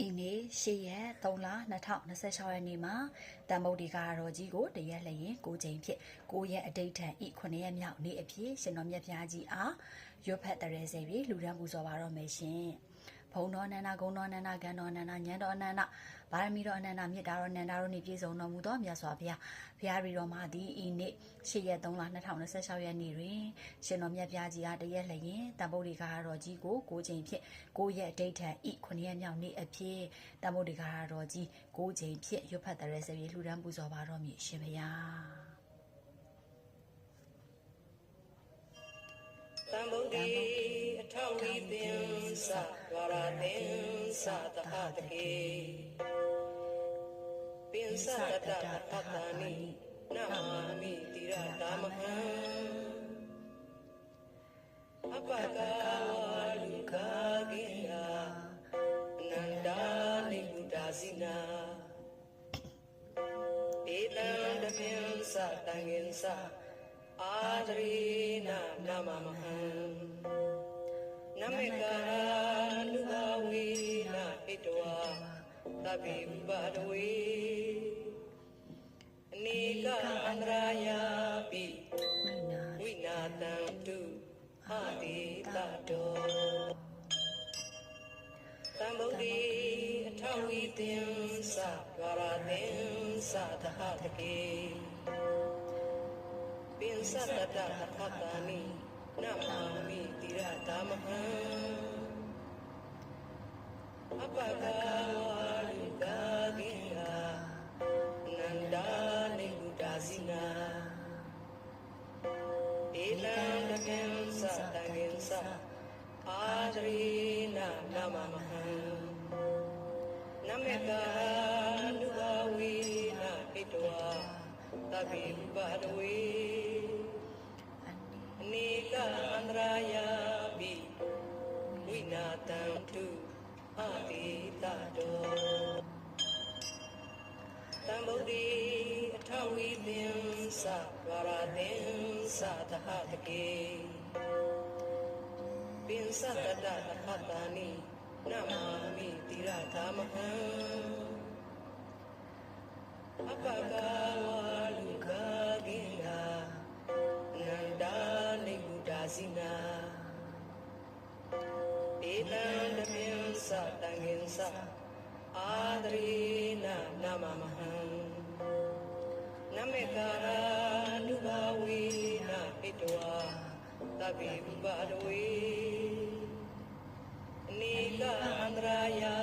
ဤနေ့8ရက်3လ2026ရက်နေ့မှာတန်မုတ်ဒီကာတော်ကြီးကိုတရက်လျင်9ချိန်ဖြစ်9ရက်အတိတ်ထံဤ9ရက်မြောက်နေ့အဖြစ်ရှင်တော်မြတ်ဖျားကြီးအားရွတ်ဖတ်တရဲစေပြီးလူရန်ပူဇော်ပါတော့မယ်ရှင်ဘုံတော်နန္ဒဂုံတော်နန္ဒကံတော်နန္ဒညံတော်အနန္ဒဗာရမီတော်အနန္ဒမြတ်တာတော်နန္ဒတို့နေပြည့်စုံတော်မူသောမြတ်စွာဘုရားဘုရားရီတော်မှာဒီဤနေ့8ရက်3လ2026ရက်နေ့တွင်ရှင်တော်မြတ်ဖျားကြီးအားတရက်လျင်တန်မုတ်ဒီကာတော်ကြီးကို9ချိန်ဖြစ်9ရက်အတိတ်ထံဤ9ရက်မြောက်နေ့အဖြစ်တမုတ်ဒီကာတော်ကြီး9ချိန်ဖြစ်ရွတ်ဖတ်တဲ့ဆေးပြေလှူဒန်းပူဇော်ပါတော်မူရှင်ဘုရားတံဗုဒ္ဓေအထောက်ဝိသင်္စဝရသင်္စသဟတကေပိဉ္စတတသတ္တနိနမာမိတိရတာမဟံအပကဝလူကာကိယာအနန္တာနိဗ္ဗုဒ္ဓဇိနာဧတံတပိဉ္စတံငင်္စအာဒရိနာနမမဟံနမေကာနုဘဝေနာဣတဝါသဗ္ဗေဝိပါဒဝေအနိကအန္တရာယာပိဝိနာတံတုအာတိတတောတံဗုဒ္ဓေအထဝိသင်္စဝရသင်္စသဟတကေပိဉ္စတတသတ္တနိနမာမိတိရတာမဟံအပကဝလူကာကိယာအနန္တာနိဗ္ဗုဒ္ဓဇိနာဧတံတပိဉ္စတံငင်္စအာဒရိနာနမမဟံနမေကာနုဘဝေနာဣတဝါသဗ္ဗေဝိပါဒဝေအနိကအန္တရာယာပိဝိနာတံတုအာတိတတောတံဗုဒ္ဓေအထဝိသင်္စဝရသင်္စသဟတကေပိဉ္စတတသတ္တနိနမာမိတိရတာမဟံအပကဝလူကာကိယာအနန္တာနိဗ္ဗုဒ္ဓဇိနာဧတံတပိဉ္စတံငင်္စအာဒရိနာနမမဟံနမေကာနုဘဝေနာဣတဝါသဗ္ဗေဝိပါဒဝေအနိကအန္တရာယာ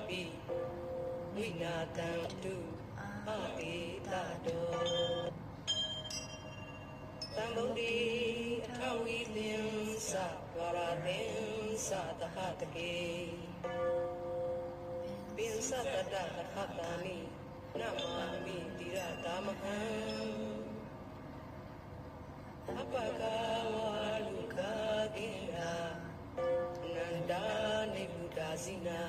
ပိဝိနာတံတုအာတိတတောတံဗုဒ္ဓေအထဝိသင်္စဝရသင်္စသဟတကေပိဉ္စတတသတ္တနိနမာမိတိရတာမဟံအပကဝလူကာကိယာအနန္တာနိဗ္ဗုဒ္ဓဇိနာ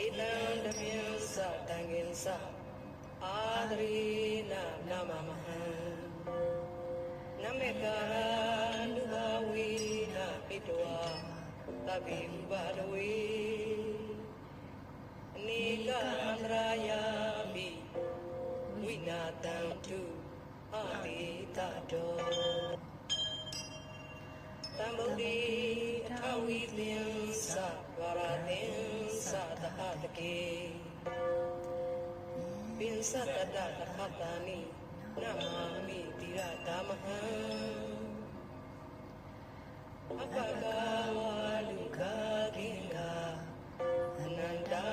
ဧတံတပိဉ္စတံငင်္စအာဒရိနာနမမဟံနမေကာနုဘဝေနာဣတဝါသဗ္ဗေဝိပါဒဝေအနိကအန္တရာယာပိဝိနာတံတုအာတိတတောတံဗုဒ္ဓေအထဝိသင်္စဝရသင်္စသဟတကေပိဉ္စတတသတ္တနိနမာမိတိရတာမဟံအပကဝလူကာကိယာအနန္တာ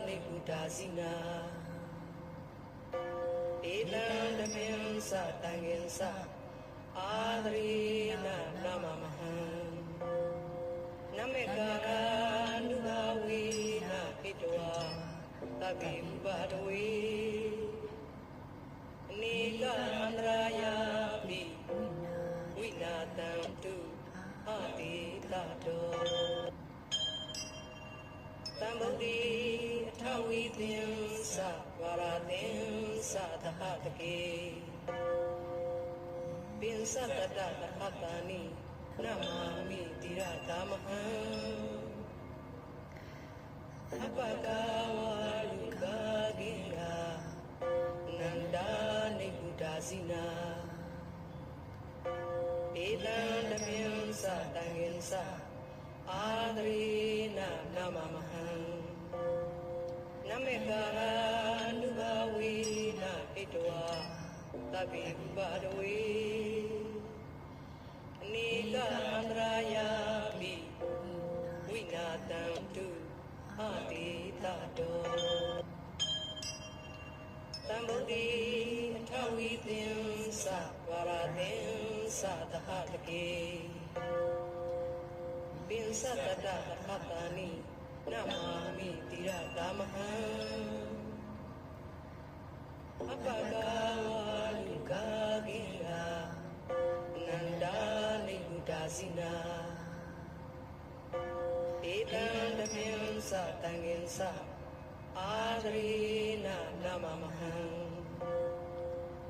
နိဗ္ဗုဒ္ဓဇိနာဧတံတပိဉ္စတံငင်္စအာဒရိနာနမမဟံနမေကာနုဘဝေနာဣတဝါသဗ္ဗေဝိပါဒဝေအနိကအန္တရာယာပိဝိနာတံတုအာတိတတောတံဗုဒ္ဓေအထဝိသင်္စဝရသင်္စသဟတကေပိဉ္စတတသတ္တနိနမာမိတိရတာမဟံ အ apagawaluka ginga nanda nikudasina edandamyansa tanginsa adrina namamahan namekara nubawina pitwa tabi badwe nika andraya bi winatantu aditato tambudi thawitinsa varatinsa tahatake pinsatata hatani namami tiradamahan apagawaluka ginga nanda nikudasina edandamyansa tanginsa adrina namamahan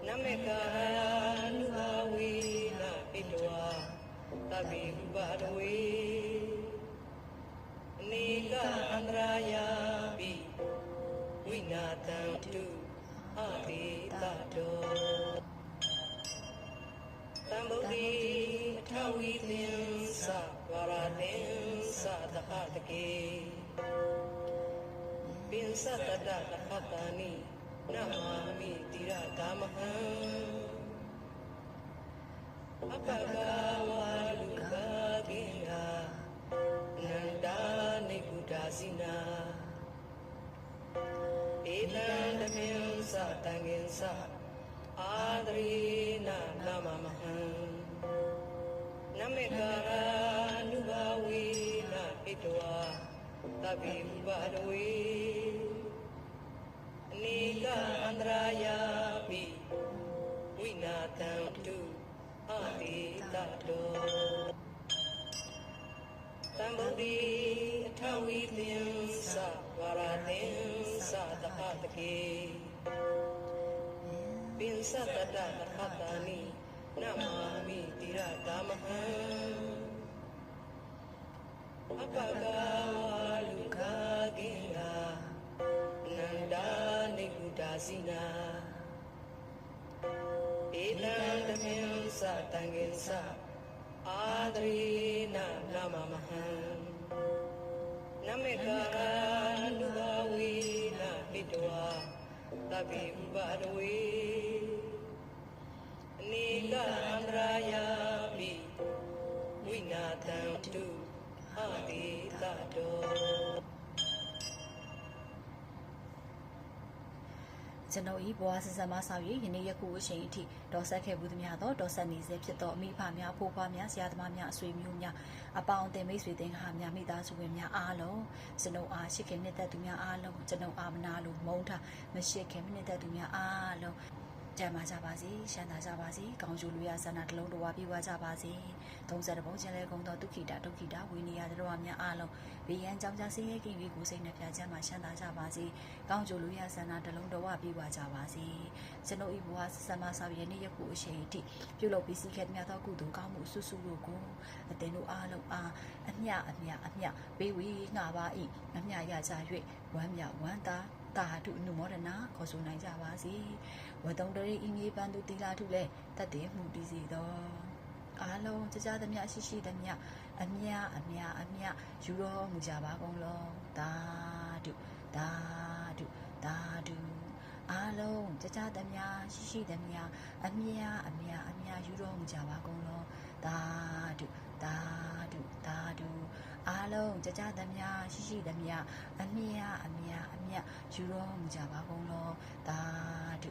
namekara nubawina pitwa tabi badwe nika andraya bi winatantu aditato tambudi thawitinsa varatinsa tahatake pinsatata hatani namami tiradamahan apagawaluka ginga nanda nikudasina edandamyansa tanginsa adrina namamahan namekara nubawina pitwa tabi badwe nika andraya bi winatantu aditato tambudi thawitinsa varatinsa tahatake pinsatata hatani namami tiradamahan apagawaluka ginga nanda nikudasina edandamyansa tanginsa adrina namamahan namekara nubawina pitwa tabi badwe nika andraya bi winatantu aditatoကျွန်တော်ဤဘဝဆဆမဆောက်ရည်ယနေ့ယခုအချိန်အထိဒေါ်ဆက်ခဲ့ဘူးသမျှတော့ဒေါ်ဆက်နေစေဖြစ်တော့အမိဖများဖိုးဖွားများဆရာသမားများအဆွေမျိုးများအပေါင်းအသင်းမိတ်ဆွေတင်ဟာများမိသားစုဝင်များအားလုံးကျွန်တော်အားရှိခင်နှစ်သက်သူများအားလုံးကျွန်တော်အားမနာလို့မုန်းထားမရှိခင်နှစ်သက်သူများအားလုံးကြမ်းပါကြပါစေရှမ်းသာကြပါစေကောင်းကျိုးလူရဆန္ဒတစ်လုံးတော်ပြေဝကြပါစေ30ပုံချင်းလဲကုံတော်ဒုက္ခိတဒုက္ခိတဝိနည်းရတော်များအားလုံးဘေးရန်ကြောင့်ကြဆင်းရဲခင်ပြီးကိုယ်စိတ်နှပြချမ်းသာရှမ်းသာကြပါစေကောင်းကျိုးလူရဆန္ဒတစ်လုံးတော်ပြေဝကြပါစေကျွန်ုပ်ဤဘဝဆမဆောက်ရနေ့ယခုအချိန်အထိပြုလုပ်ပြီးစီးခဲ့မြတ်သောကုသိုလ်ကောင်းမှုဆုစုတို့ကိုအသင်တို့အားလုံးအားအမြဘေးဝေးငှပါ၏အမြရကြ၍ဝမ်းမြဝမ်းသာတာထုအနုမောဒနာခေါ်ဆိုနိုင်ကြပါစေဝတ္တုံတရိအင်းကြီးပန်းသူတိလာထုလည်းတတ်တယ်မှုတည်စေသောအားလုံးကြကြသမျှရှိသမျှအမြယူတော်မူကြပါကုန်လောသာဓုအားလုံးကြကြသမျှရှိသမျှအမြယူတော်မူကြပါကုန်လောသာဓုအားလုံးကြကြသမျှရှိသမျှအမြယူတော်မူကြပါကုန်လောသာဓု